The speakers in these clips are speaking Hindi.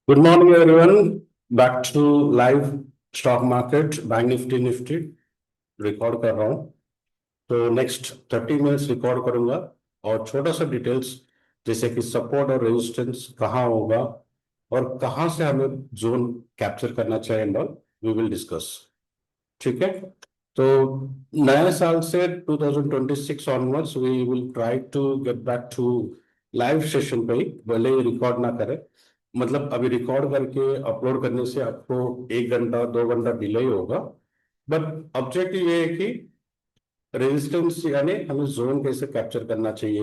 Good morning everyone. Back to live stock market bank Nifty record कर रहा हूँ। तो नेक्स्ट 30 मिनट्स रिकॉर्ड करूंगा और छोटा सा डिटेल्स जैसे कि सपोर्ट और रेजिस्टेंस कहाँ होगा और कहाँ से हमें जोन कैप्चर करना चाहिए and all we will discuss. ठीक है। तो नए साल से 2026 onwards we will try to get back to live session पे ही, भले ही रिकॉर्ड ना करें। मतलब अभी रिकॉर्ड करके अपलोड करने से आपको 1 घंटा 2 घंटा डिले होगा। बट ऑब्जेक्टिव ये है कि रेजिस्टेंस यानी हमें जोन कैसे कैप्चर करना चाहिए,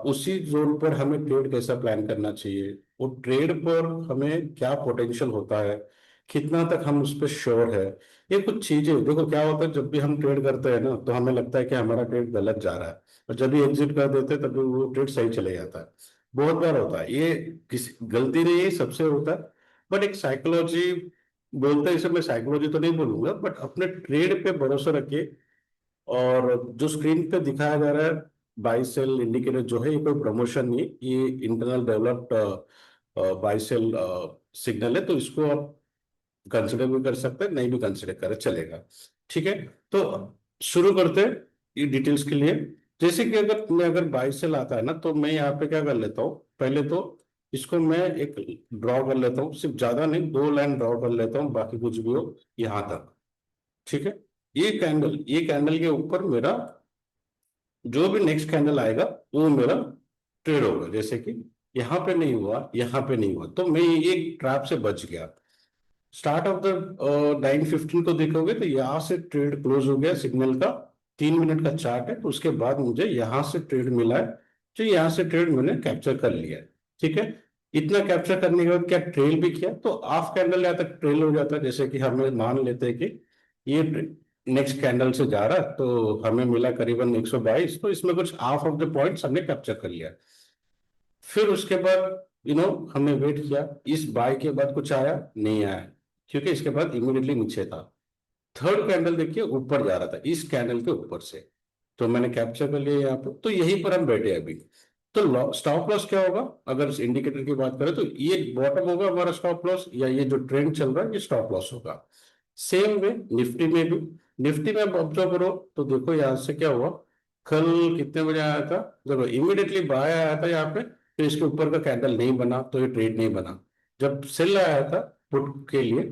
उसी जोन पर हमें ट्रेड कैसा प्लान करना चाहिए, वो ट्रेड पर हमें क्या पोटेंशियल होता है, कितना तक हम उस पर श्योर है। ये कुछ चीजें देखो क्या होता है, जब भी हम ट्रेड करते हैं ना तो हमें लगता है कि हमारा ट्रेड गलत जा रहा है, और जब भी एग्जिट कर देते हैं तब भी वो ट्रेड सही चले जाता है। बहुत बार होता है ये, किसी गलती नहीं है, सबसे होता है। बट एक साइकोलॉजी बोलते हैं इसे, मैं साइकोलॉजी तो नहीं बोलूंगा, बट अपने ट्रेड पे भरोसा रखिए। और जो स्क्रीन पे दिखाया जा रहा है बाई सेल इंडिकेटर जो है, ये कोई प्रमोशन नहीं, ये internal developed by cell signal है, तो इसको आप कंसिडर भी कर सकते हैं, नहीं भी कंसिडर करें चलेगा। ठीक है। तो शुरू करते हैं ये डिटेल्स के लिए। जैसे कि अगर बाई सेल आता है ना, तो मैं यहाँ पे क्या कर लेता हूँ, पहले तो इसको मैं एक ड्रॉ कर लेता हूँ, सिर्फ ज्यादा नहीं, 2 लाइन ड्रॉ कर लेता हूँ, बाकी कुछ भी हो यहाँ तक। ठीक है। ये कैंडल के ऊपर मेरा जो भी नेक्स्ट कैंडल आएगा वो मेरा ट्रेड होगा। जैसे कि यहाँ पे नहीं हुआ, यहाँ पे नहीं हुआ, तो मैं ये ट्रैप से बच गया। स्टार्ट ऑफ द 9:15 को देखोगे तो यहाँ से ट्रेड क्लोज हो गया सिग्नल का। 3 मिनट का चार्ट है, तो उसके बाद मुझे यहाँ से ट्रेड मिला है, जो यहाँ से ट्रेड मैंने कैप्चर कर लिया है। ठीक है। इतना कैप्चर करने के बाद क्या ट्रेल भी किया, तो हाफ कैंडल यहाँ तक ट्रेल हो जाता है। जैसे कि हमें मान लेते हैं कि ये नेक्स्ट कैंडल से जा रहा है, तो हमें मिला करीबन 122, तो इसमें कुछ हाफ ऑफ द पॉइंट्स हमने कैप्चर कर लिया। फिर उसके बाद हमने वेट किया, इस बाय के बाद कुछ आया नहीं आया, क्योंकि इसके बाद इमीडिएटली नीचे था। थर्ड कैंडल देखिए ऊपर जा रहा था, इस कैंडल के ऊपर से, तो मैंने कैप्चर कर लिया यहाँ पे, तो यहीं पर हम बैठे हैं अभी। तो स्टॉप लॉस क्या होगा, अगर इस इंडिकेटर की बात करें तो ये बॉटम होगा हमारा स्टॉप लॉस, या ये जो ट्रेंड चल रहा है ये स्टॉप लॉस होगा। सेम वे निफ्टी में भी, निफ्टी में आप ऑब्जर्व करो तो देखो यहाँ से क्या हुआ। कल कितने बजे आया था, देखो इमीडिएटली बाय आया था यहाँ पे, तो इसके ऊपर का कैंडल नहीं बना, तो ये ट्रेड नहीं बना। जब सेल आया था पुट के लिए,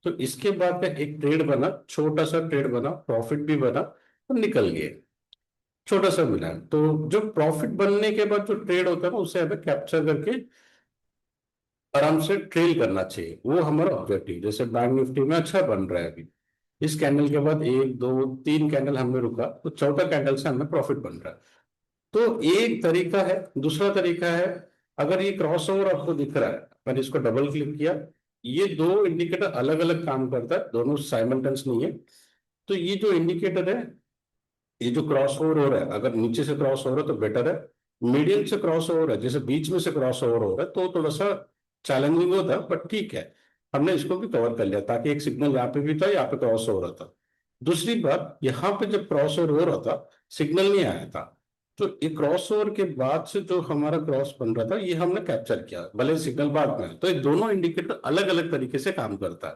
तो इसके बाद का एक ट्रेड बना, छोटा सा ट्रेड बना, प्रॉफिट भी बना, तो निकल गए, छोटा सा मिला। तो जो प्रॉफिट बनने के बाद जो ट्रेड होता है ना, उसे हमें कैप्चर करके आराम से ट्रेल करना चाहिए, वो हमारा ऑब्जेक्टिव। जैसे बैंक निफ्टी में अच्छा बन रहा है अभी, इस कैंडल के बाद 1 2 3 कैंडल हमने रुका, तो चौथा कैंडल से हमें प्रॉफिट बन रहा है। तो एक तरीका है। दूसरा तरीका है, अगर ये क्रॉस ओवर आपको दिख रहा है, मैंने इसको डबल क्लिक किया, ये दो इंडिकेटर अलग अलग काम करता है, दोनों साइमल्टेनियस नहीं है। तो ये जो इंडिकेटर है, ये जो क्रॉस ओवर हो रहा है, अगर नीचे से क्रॉस ओवर है तो बेटर है, मीडियम से क्रॉस ओवर है, जैसे बीच में से क्रॉस ओवर हो रहा है तो थोड़ा सा चैलेंजिंग होता है, बट ठीक है, हमने इसको भी कवर कर लिया, ताकि एक सिग्नल यहाँ पे भी था, यहाँ पे क्रॉस हो रहा था। दूसरी बात, यहाँ पे जब क्रॉस ओवर हो रहा था सिग्नल नहीं आया था, तो ये क्रॉस ओवर के बाद से जो हमारा क्रॉस बन रहा था ये हमने कैप्चर किया, भले सिग्नल बाद में आया। तो ये दोनों इंडिकेटर अलग अलग तरीके से काम करता है।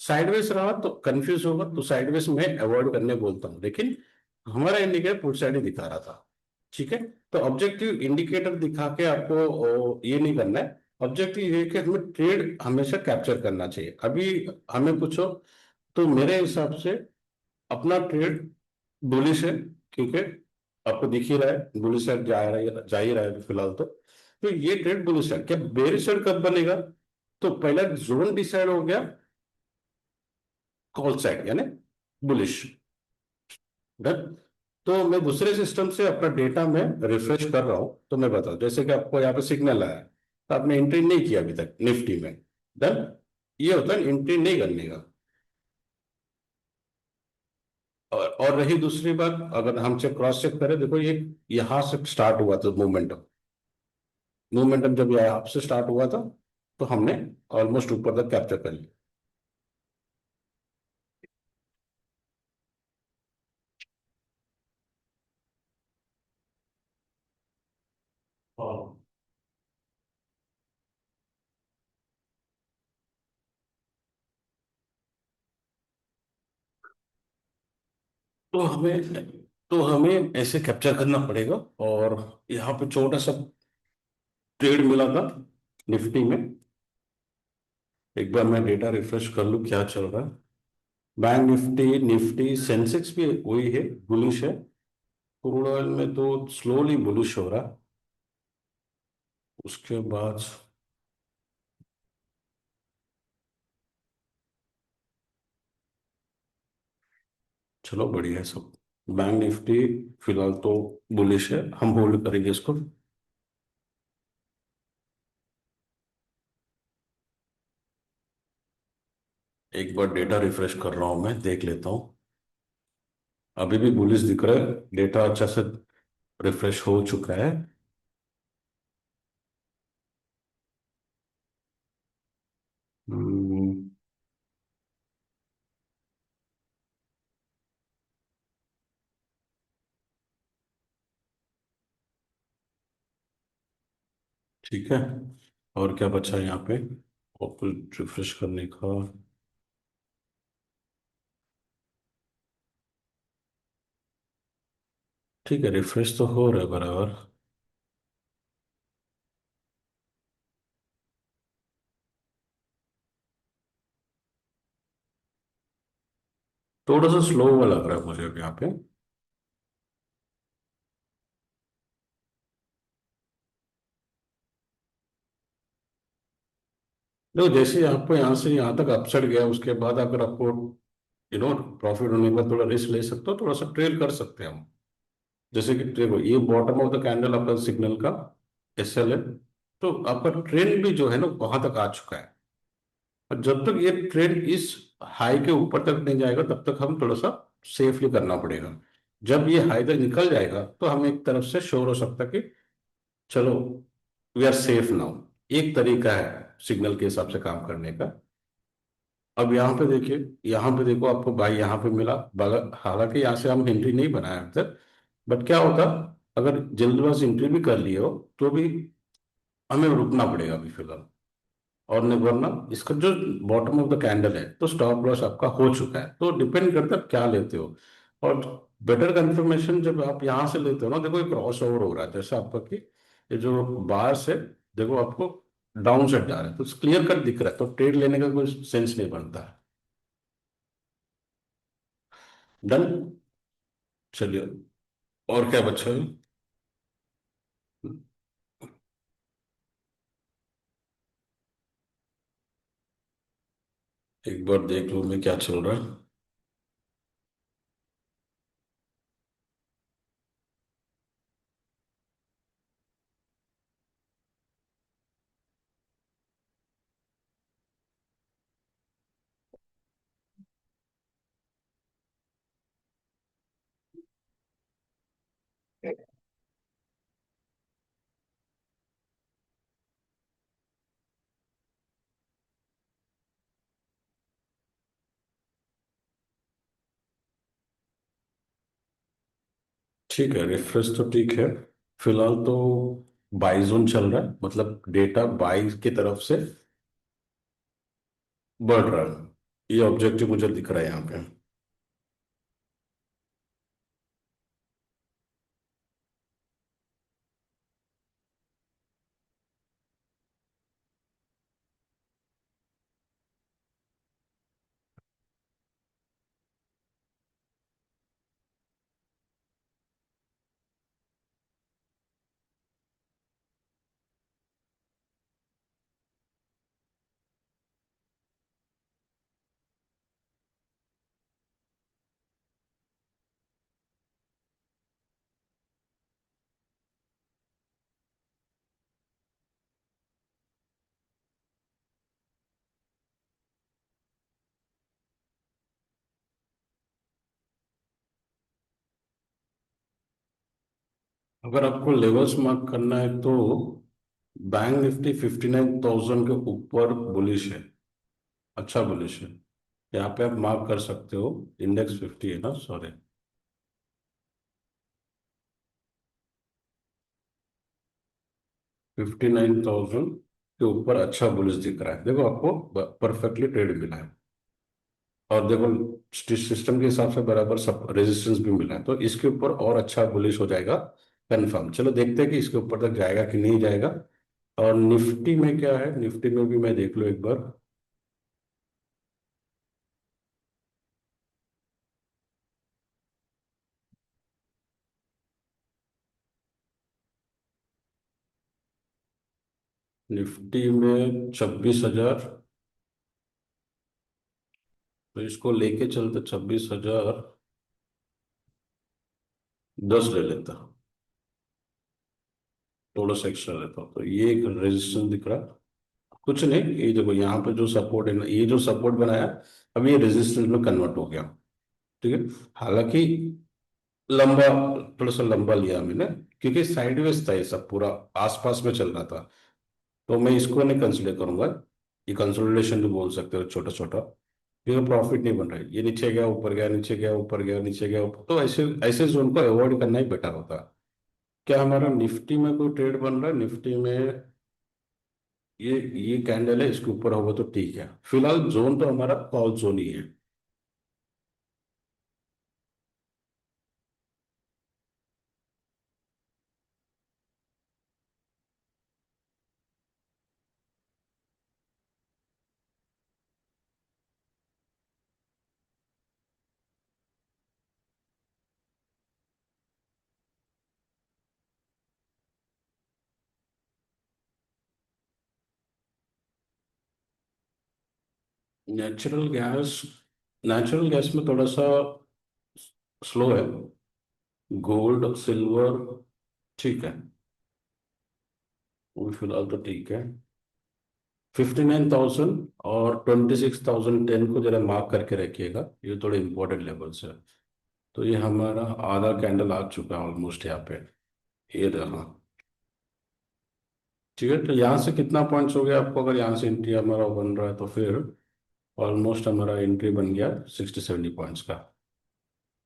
साइडवेज रहा तो कंफ्यूज होगा, तो साइडवेज में अवॉइड करने बोलता हूँ, लेकिन हमारा इंडिकेटर पुट साइड ही दिखा रहा था। ठीक है। तो ऑब्जेक्टिव इंडिकेटर दिखा के आपको ये नहीं करना है। ऑब्जेक्टिव ये है कि हमें ट्रेड हमेशा कैप्चर करना चाहिए। अभी हमें पूछो तो मेरे हिसाब से अपना ट्रेड बुलिश है, क्योंकि आपको दिख ही रहा है बुलिश साइड जा ही रहा है फिलहाल। तो ये ट्रेड बुलिश है। क्या बेरिश साइड कब बनेगा, तो पहला जोन डिसाइड हो गया कॉल साइड यानी बुलिश। डन। तो मैं दूसरे सिस्टम से अपना डेटा में रिफ्रेश कर रहा हूं, तो मैं बताऊं, जैसे कि आपको यहाँ पे सिग्नल आया है, तो आपने एंट्री नहीं किया अभी तक निफ्टी में। डन। ये होता है एंट्री नहीं करने का। और रही दूसरी बात, अगर हम चेक क्रॉस चेक करें, देखो ये यहां से स्टार्ट हुआ था मोमेंटम, मोमेंटम जब यहाँ से स्टार्ट हुआ था, तो हमने ऑलमोस्ट ऊपर तक कैप्चर कर लिया। हाँ। तो हमें ऐसे कैप्चर करना पड़ेगा। और यहाँ पे छोटा सा ट्रेड मिला था निफ्टी में। एक बार मैं डेटा रिफ्रेश कर लूँ क्या चल रहा है। बैंक निफ्टी, निफ्टी सेंसेक्स भी वही है, बुलिश है। क्रूड ऑयल में तो स्लोली बुलिश हो रहा है। उसके बाद चलो बढ़िया है सब। बैंक निफ्टी फिलहाल तो बुलिश है, हम होल्ड करेंगे इसको। एक बार डेटा रिफ्रेश कर रहा हूं, मैं देख लेता हूँ। अभी भी बुलिश दिख रहा है, डेटा अच्छा से रिफ्रेश हो चुका है। हम्म, ठीक है। और क्या बचा है यहाँ पे और कुछ रिफ्रेश करने का? ठीक है, रिफ्रेश तो हो रहा है बराबर। थोड़ा सा स्लो हुआ लग रहा है मुझे अब यहाँ पे। देखो जैसे आपको यहाँ से यहाँ तक अपसाइड गया, उसके बाद अगर आपको प्रॉफिट होने के बाद थोड़ा रिस्क ले सकते हो, थोड़ा सा ट्रेल कर सकते हैं हम। जैसे कि देखो ये बॉटम ऑफ द कैंडल आपका सिग्नल का एसएल है। तो आपका ट्रेंड भी जो है ना वहां तक आ चुका है। और जब तक ये ट्रेंड इस हाई के ऊपर तक नहीं जाएगा तब तक हम थोड़ा सा सेफली करना पड़ेगा। जब ये हाई तक निकल जाएगा तो हम एक तरफ से श्योर हो सकता है कि चलो वी आर सेफ नाउ। एक तरीका है सिग्नल के हिसाब से काम करने का। अब यहाँ पे देखिए, यहाँ पे देखो आपको भाई यहाँ पे मिला। हालांकि यहाँ से हम एंट्री नहीं बनाए अब तक। बट क्या होता, अगर जल्दबाज एंट्री भी कर लिए हो तो भी हमें रुकना पड़ेगा अभी फिलहाल। और नहीं वरना इसका जो बॉटम ऑफ द कैंडल है तो स्टॉप लॉस आपका हो चुका है। तो डिपेंड करता है आप क्या लेते हो। और बेटर कंफर्मेशन जब आप यहाँ से लेते हो ना, देखो एक क्रॉस ओवर हो रहा है जैसे आपका कि ये जो बार से देखो आपको डाउन साइड जा रहा है, तो क्लियर कट दिख रहा है, तो ट्रेड लेने का कोई सेंस नहीं बनता है। डन। चलिए, और क्या बचा है? एक बार देख लूं मैं क्या चल रहा है। ठीक है, रिफ्रेश तो ठीक है। फिलहाल तो बाई जोन चल रहा है, मतलब डेटा बाई की तरफ से बढ़ रहा है। ये ऑब्जेक्टिव मुझे दिख रहा है यहाँ पे। अगर आपको लेवल्स मार्क करना है तो बैंक निफ्टी 59,000 के ऊपर बुलिश है, अच्छा बुलिश है। यहाँ पे आप मार्क कर सकते हो। इंडेक्स 50 है ना, सॉरी। 59,000 के ऊपर अच्छा बुलिश दिख रहा है, देखो आपको परफेक्टली ट्रेड मिला है। और देखो सिस्टम के हिसाब से बराबर सब रेजिस्टेंस भी मिला है, तो इसके ऊपर और अच्छा बुलिश हो जाएगा कंफर्म। चलो देखते हैं कि इसके ऊपर तक जाएगा कि नहीं जाएगा। और निफ्टी में क्या है, निफ्टी में भी मैं देख लूँ एक बार। निफ्टी में 26,000, तो इसको लेके चलते 26,010 ले लेता, थोड़ा सा एक्स्ट्रा लेता हूँ। तो ये एक रेजिस्टेंस दिख रहा है। कुछ नहीं, ये देखो यहाँ पे जो सपोर्ट है ना, ये जो सपोर्ट बनाया, अब ये रेजिस्टेंस में कन्वर्ट हो गया। ठीक है। हालांकि लंबा, थोड़ा सा लंबा लिया मैंने, क्योंकि साइडवेज था ये सब पूरा, आसपास में चल रहा था। तो मैं इसको नहीं कंसिडर करूंगा, ये कंसोलिडेशन भी बोल सकते हो छोटा छोटा, क्योंकि प्रॉफिट नहीं बन रहा है। ये नीचे गया ऊपर गया, नीचे गया ऊपर गया, नीचे गया ऊपर, तो ऐसे ऐसे जोन को अवॉइड करना ही बेटर होता है। क्या हमारा निफ्टी में कोई ट्रेड बन रहा है? निफ्टी में ये कैंडल है, इसके ऊपर होगा तो ठीक है। फिलहाल जोन तो हमारा कॉल जोन ही है। नेचुरल गैस, नेचुरल गैस में थोड़ा सा स्लो है। गोल्ड सिल्वर ठीक है, वो फिलहाल तो ठीक है। 59,000 और 26,010 को जरा मार्क करके रखिएगा, ये थोड़े इंपॉर्टेंट लेवल्स है। तो ये हमारा आधा कैंडल आ चुका है ऑलमोस्ट यहाँ पे, ये रहा। ठीक है, तो यहाँ से कितना पॉइंट्स हो गया आपको? अगर यहाँ से एंट्री हमारा बन रहा है तो फिर ऑलमोस्ट हमारा एंट्री बन गया 60-70 पॉइंट्स का।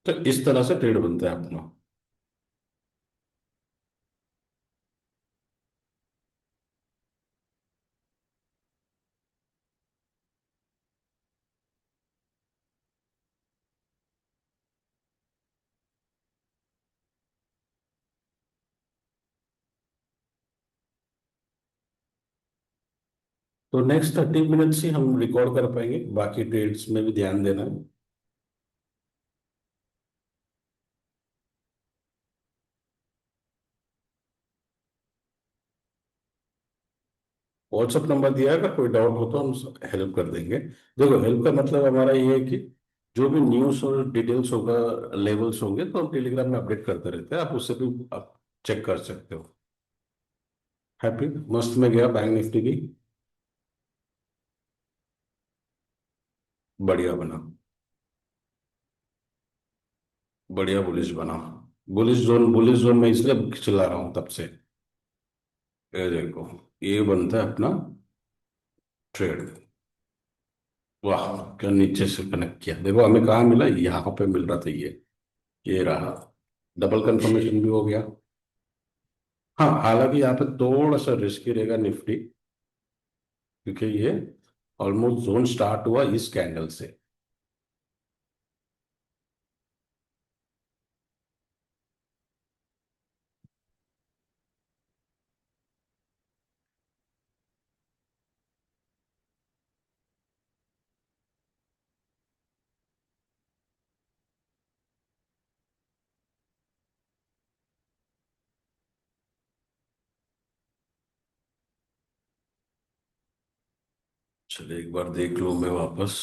तो इस तरह से ट्रेड बनता है अपना। तो नेक्स्ट 30 मिनट्स ही हम रिकॉर्ड कर पाएंगे, बाकी ट्रेड्स में भी ध्यान देना है। व्हाट्सअप नंबर दिया है, अगर कोई डाउट हो तो हम हेल्प कर देंगे। देखो हेल्प का मतलब हमारा ये है कि जो भी न्यूज़ और डिटेल्स होगा, लेवल्स होंगे, तो हम टेलीग्राम में अपडेट करते रहते हैं, आप उससे भी आप चेक कर सकते हो। हैप्पी, मस्त में गया बैंक निफ्टी भी, बढ़िया बना, बढ़िया बुलिश बना। बुलिश जोन में इसलिए चिल्ला रहा हूँ तब से। ये देखो, ये बनता है अपना ट्रेड। वाह, क्या नीचे से कनेक्ट किया, देखो हमें कहाँ मिला, यहाँ पे मिल रहा था ये रहा। डबल कंफर्मेशन भी हो गया। हाँ, हालांकि यहाँ पे थोड़ा सा रिस्की रहेगा निफ्टी, क्योंकि ये ऑलमोस्ट जोन स्टार्ट हुआ इस कैंडल से। चलिए एक बार देख लूं मैं वापस।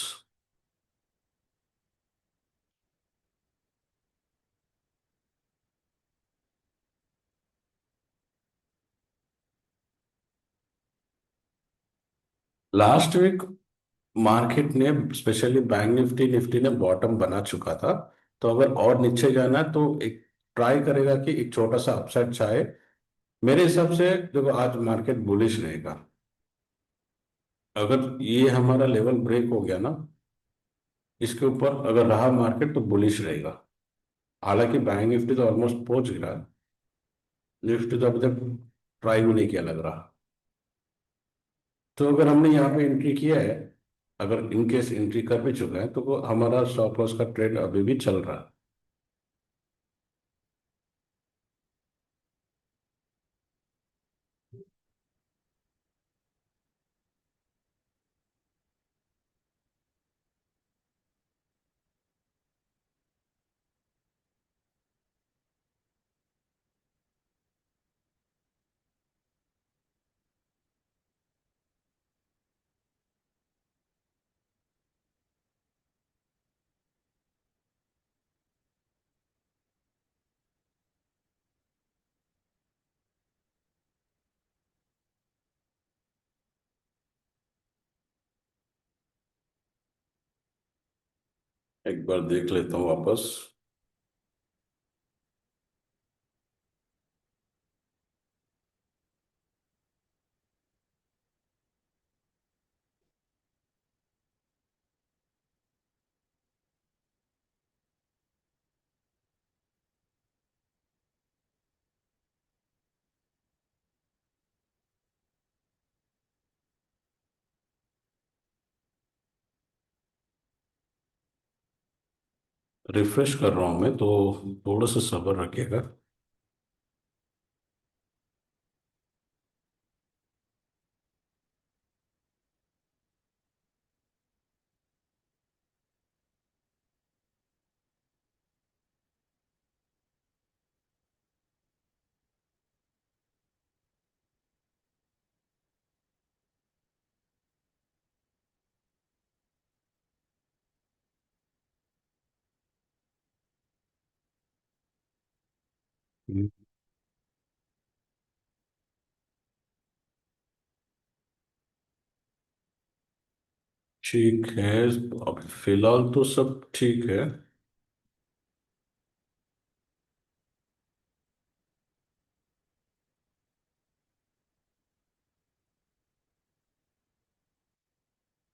लास्ट वीक मार्केट ने, स्पेशली बैंक निफ्टी निफ्टी ने बॉटम बना चुका था। तो अगर और नीचे जाना है तो एक ट्राई करेगा कि एक छोटा सा अपसाइड चाहे। मेरे हिसाब से देखो आज मार्केट बुलिश रहेगा। अगर ये हमारा लेवल ब्रेक हो गया ना, इसके ऊपर अगर रहा मार्केट तो बुलिश रहेगा। हालांकि बैंक निफ्टी तो ऑलमोस्ट पहुंच गया, निफ्टी तो अभी तक ट्राई भी नहीं किया लग रहा। तो अगर हमने यहाँ पे एंट्री किया है, अगर इन केस एंट्री कर भी चुके हैं तो वो हमारा स्टॉप लॉस का ट्रेड अभी भी चल रहा है। एक बार देख लेता हूँ वापस। रिफ्रेश कर रहा हूँ मैं, तो थोड़ा सा सब्र रखिएगा। हम्म, ठीक है। अब फिलहाल तो सब ठीक है।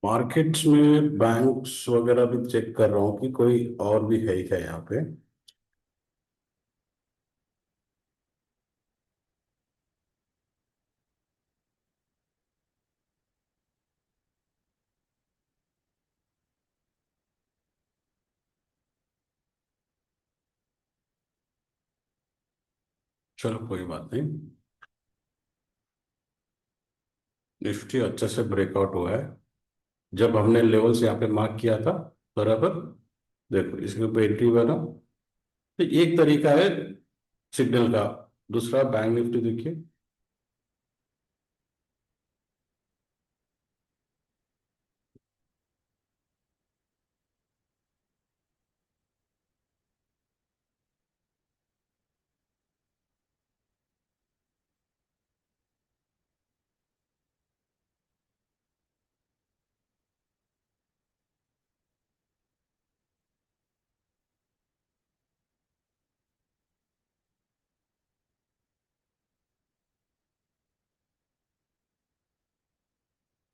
मार्केट्स में बैंक्स वगैरह भी चेक कर रहा हूँ कि कोई और भी है क्या यहाँ पे। चलो कोई बात नहीं। निफ्टी अच्छे से ब्रेकआउट हुआ है। जब हमने लेवल्स यहाँ पे मार्क किया था, बराबर, देखो इसके ऊपर एंट्री बना। तो एक तरीका है सिग्नल का। दूसरा बैंक निफ्टी देखिए।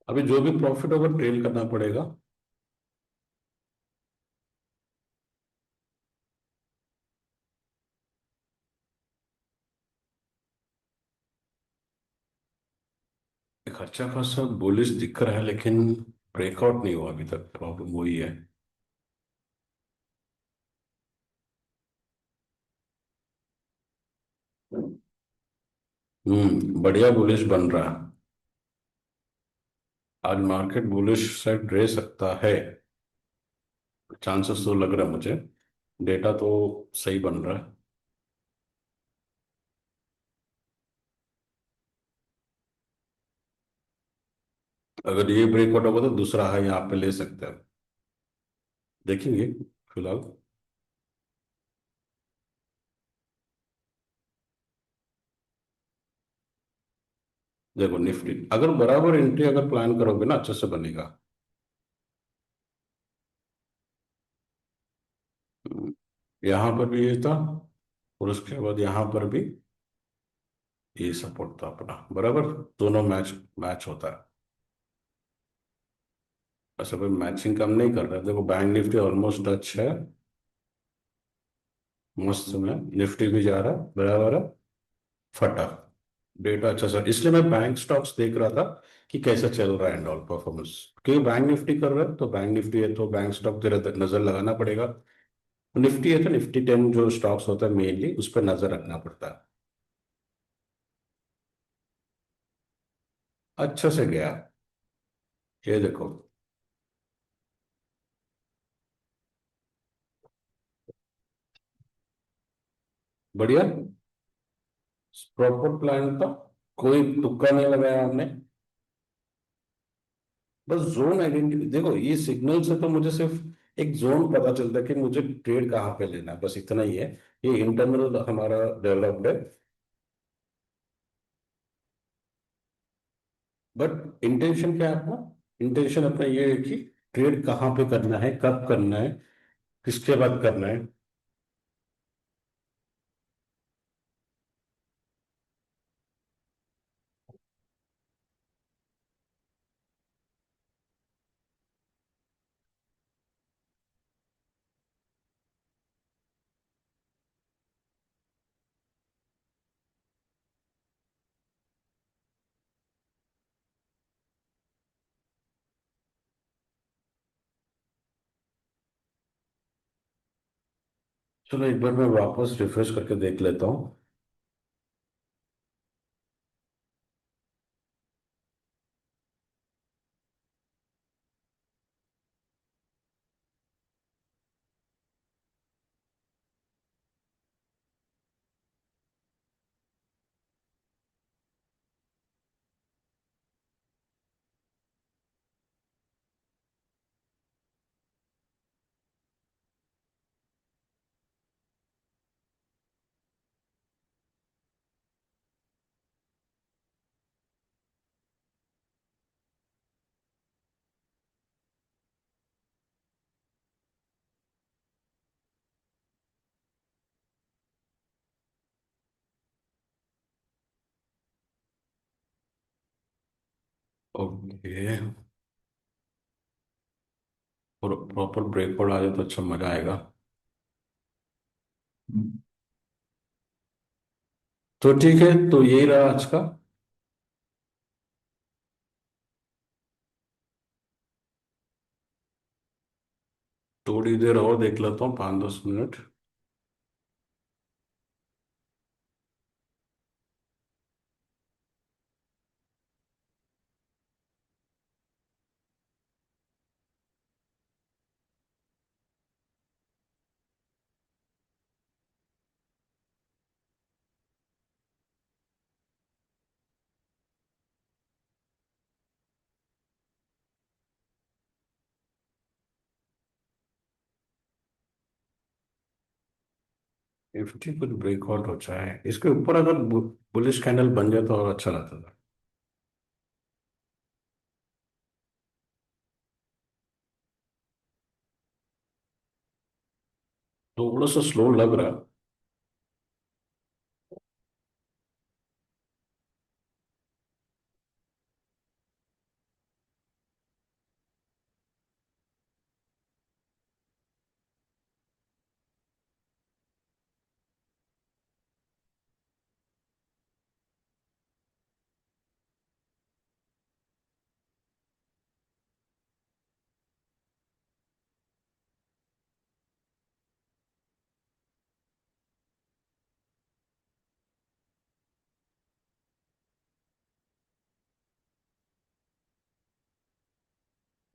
अभी जो भी प्रॉफिट होगा ट्रेल करना पड़ेगा। एक अच्छा खासा बुलिश दिख रहा है, लेकिन ब्रेकआउट नहीं हुआ अभी तक। प्रॉब्लम वही है। बढ़िया बुलिश बन रहा है। आज मार्केट बुलिश साइड रह सकता है। चांसेस तो लग रहा है मुझे। डेटा तो सही बन रहा है। अगर ये ब्रेकआउट होगा तो दूसरा हाई यहाँ पे ले सकते हैं। देखेंगे फिलहाल। देखो निफ्टी अगर बराबर एंट्री अगर प्लान करोगे ना, अच्छे से बनेगा। हम्म, यहाँ पर भी ये था, और उसके बाद यहाँ पर भी ये सपोर्ट था अपना, बराबर। दोनों मैच मैच होता है। ऐसा कोई मैचिंग कम नहीं कर रहा है। देखो बैंक निफ्टी ऑलमोस्ट टच है। मस्त में निफ्टी भी जा रहा है, बराबर है। फटा। डेटा अच्छा सर, इसलिए मैं बैंक स्टॉक्स देख रहा था कि कैसा चल रहा है एंड ऑल परफॉर्मेंस। क्योंकि बैंक निफ्टी कर रहा है तो बैंक निफ्टी है तो बैंक स्टॉक तेरा नजर लगाना पड़ेगा। निफ्टी है तो निफ्टी 10 जो स्टॉक्स होता है मेनली उस पर नजर रखना पड़ता है। अच्छा से गया। ये देखो। बढ़िया। प्रॉपर प्लान था। कोई तुक्का नहीं लगाया हमने। बस जोन आइडेंटिटी देखो, ये सिग्नल से तो मुझे सिर्फ एक जोन पता चलता है कि मुझे ट्रेड कहाँ पे लेना है, बस इतना ही है। ये इंटरनल हमारा डेवलप्ड है। बट इंटेंशन क्या है अपना? इंटेंशन अपना ये है कि ट्रेड कहाँ पे करना है, कब करना है, किसके बाद करना है। चलो एक बार मैं वापस रिफ्रेश करके देख लेता हूँ। ओके। प्रॉपर ब्रेकआउट आ जाए तो अच्छा मजा आएगा। तो ठीक है, तो यही रहा आज का। थोड़ी देर और देख लेता हूँ, 5-10 मिनट। निफ्टी कुछ ब्रेकआउट हो जाए इसके ऊपर, अगर बुलिश कैंडल बन जाए तो और अच्छा रहता था। थोड़ा सा स्लो लग रहा है।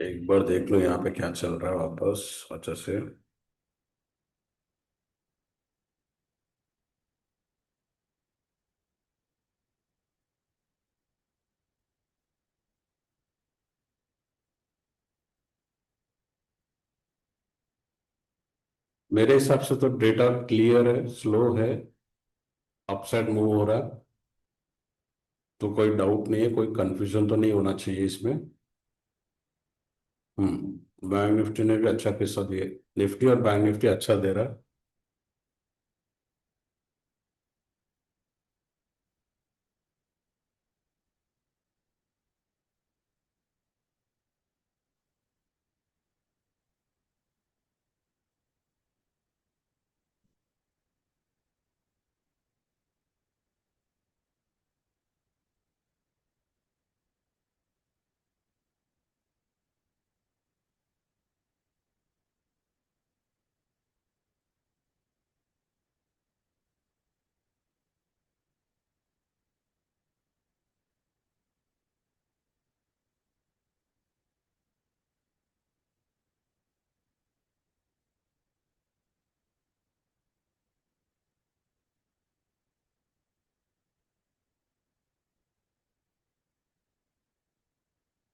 एक बार देख लो यहाँ पे क्या चल रहा है वापस अच्छे से। मेरे हिसाब से तो डेटा क्लियर है, स्लो है, अपसाइड मूव हो रहा है। तो कोई डाउट नहीं है, कोई कंफ्यूजन तो नहीं होना चाहिए इसमें। बैंक निफ्टी ने भी अच्छा पैसा दिया। निफ्टी और बैंक निफ्टी अच्छा दे रहा है।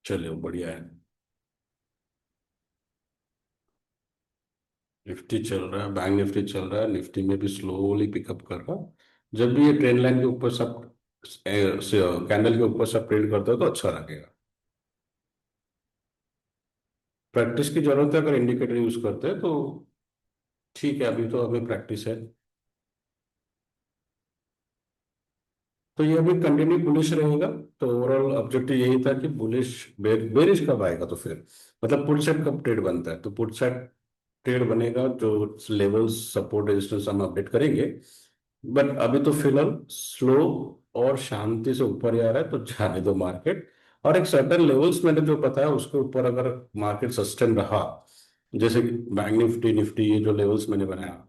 चलिए बढ़िया है। निफ्टी चल रहा है, बैंक निफ्टी चल रहा है, निफ्टी में भी स्लोली पिकअप कर रहा है। जब भी ये ट्रेंड लाइन के ऊपर सब कैंडल के ऊपर सब ट्रेड करते हो तो अच्छा लगेगा। प्रैक्टिस की जरूरत है, अगर इंडिकेटर यूज करते हैं तो ठीक है, अभी तो अभी प्रैक्टिस है। तो ये अभी कंटिन्यू बुलिश रहेगा। तो ओवरऑल ऑब्जेक्टिव यही था कि बुलिश बेरिश कब आएगा, तो फिर मतलब पुट साइड कब ट्रेड बनता है, तो पुट साइड ट्रेड बनेगा जो लेवल्स सपोर्ट रेजिस्टेंस हम अपडेट करेंगे। बट अभी तो फिलहाल स्लो और शांति से ऊपर ही आ रहा है, तो जाने दो मार्केट। और एक सर्टेन लेवल्स मैंने जो बताया उसके ऊपर अगर मार्केट सस्टेन रहा, जैसे कि बैंक निफ्टी निफ्टी ये जो लेवल्स मैंने बनाया,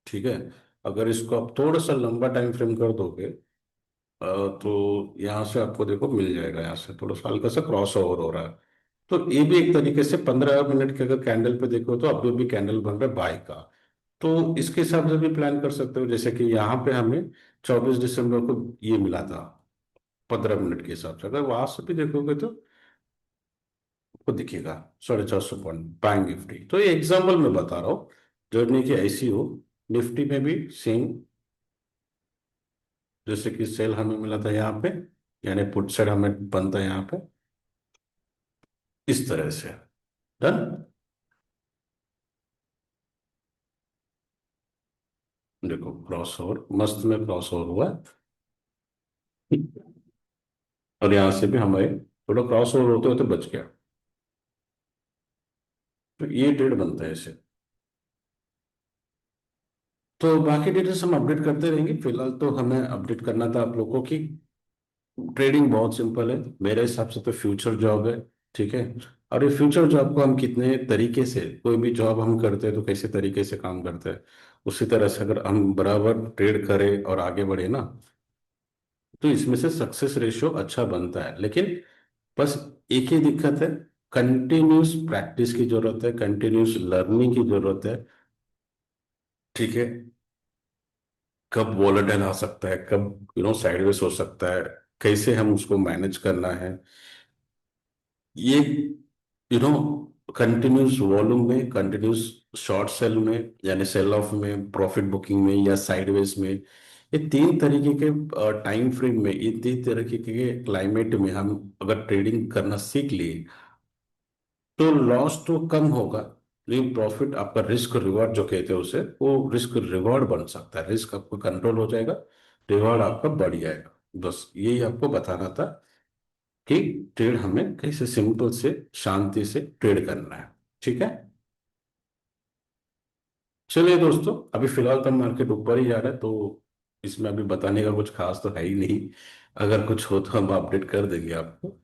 ठीक है, अगर इसको आप थोड़ा सा लंबा टाइम फ्रेम कर दोगे, तो यहाँ से आपको देखो मिल जाएगा, यहाँ से थोड़ा सा हल्का सा क्रॉस ओवर हो रहा है। तो ये भी एक तरीके से 15 मिनट के अगर कैंडल पे देखो तो अभी भी कैंडल बन रहा है बाय का। तो इसके हिसाब से भी प्लान कर सकते हो, जैसे कि यहाँ पे हमें 24 दिसंबर को ये मिला था 15 मिनट के हिसाब से, अगर वहां से भी देखोगे तो आपको दिखेगा 450 पॉइंट बैंक निफ्टी। तो ये एग्जाम्पल मैं बता रहा हूँ, जर्नी की ऐसी हो। निफ्टी में भी सेम, जैसे कि सेल हमें मिला था यहाँ पे, यानी पुट साइड हमें बनता है यहाँ पे इस तरह से। डन। देखो क्रॉस ओवर मस्त में क्रॉस ओवर हुआ है। और यहाँ से भी हमें थोड़ा क्रॉस ओवर होते होते बच गया। तो ये ट्रेड बनता है इसे। तो बाकी डिटेल्स हम अपडेट करते रहेंगे, फिलहाल तो हमें अपडेट करना था आप लोगों की। ट्रेडिंग बहुत सिंपल है, मेरे हिसाब से तो फ्यूचर जॉब है। ठीक है। और ये फ्यूचर जॉब को हम कितने तरीके से, कोई भी जॉब हम करते हैं तो कैसे तरीके से काम करते हैं, उसी तरह से अगर हम बराबर ट्रेड करें और आगे बढ़े ना, तो इसमें से सक्सेस रेशियो अच्छा बनता है। लेकिन बस एक ही दिक्कत है, कंटिन्यूस प्रैक्टिस की जरूरत है, कंटिन्यूस लर्निंग की जरूरत है। ठीक है। कब वॉलेटाइल आ सकता है, कब साइडवेज हो सकता है, कैसे हम उसको मैनेज करना है, ये यू नो कंटिन्यूस वॉल्यूम में, कंटिन्यूस शॉर्ट सेल में, यानी सेल ऑफ में, प्रॉफिट बुकिंग में या साइडवेज में, ये तीन तरीके के टाइम फ्रेम में, ये तीन तरीके के क्लाइमेट में हम अगर ट्रेडिंग करना सीख लिए तो लॉस तो कम होगा, लेकिन प्रॉफिट आपका रिस्क रिवॉर्ड जो कहते हैं उसे, वो रिस्क रिवॉर्ड बन सकता है। रिस्क आपका कंट्रोल हो जाएगा, रिवॉर्ड आपका बढ़ जाएगा। बस यही आपको बताना था कि ट्रेड हमें कैसे सिंपल से शांति से ट्रेड करना है। ठीक है। चलिए दोस्तों, अभी फिलहाल तो मार्केट ऊपर ही जा रहा है, तो इसमें अभी बताने का कुछ खास तो है ही नहीं। अगर कुछ हो तो हम अपडेट कर देंगे आपको।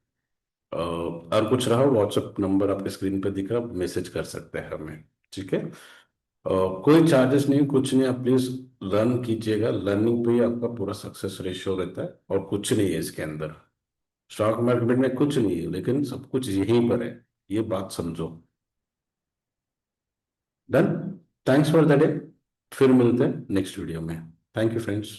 और कुछ रहा, व्हाट्सएप नंबर आपके स्क्रीन पे दिख रहा, मैसेज कर सकते हैं हमें। ठीक है। कोई चार्जेस नहीं, कुछ नहीं, आप प्लीज लर्न कीजिएगा, लर्निंग पे ही आपका पूरा सक्सेस रेशियो रहता है, और कुछ नहीं है इसके अंदर। स्टॉक मार्केट में कुछ नहीं है, लेकिन सब कुछ यहीं पर है, ये बात समझो। Done. Thanks for the day. फिर मिलते हैं नेक्स्ट वीडियो में। Thank you friends.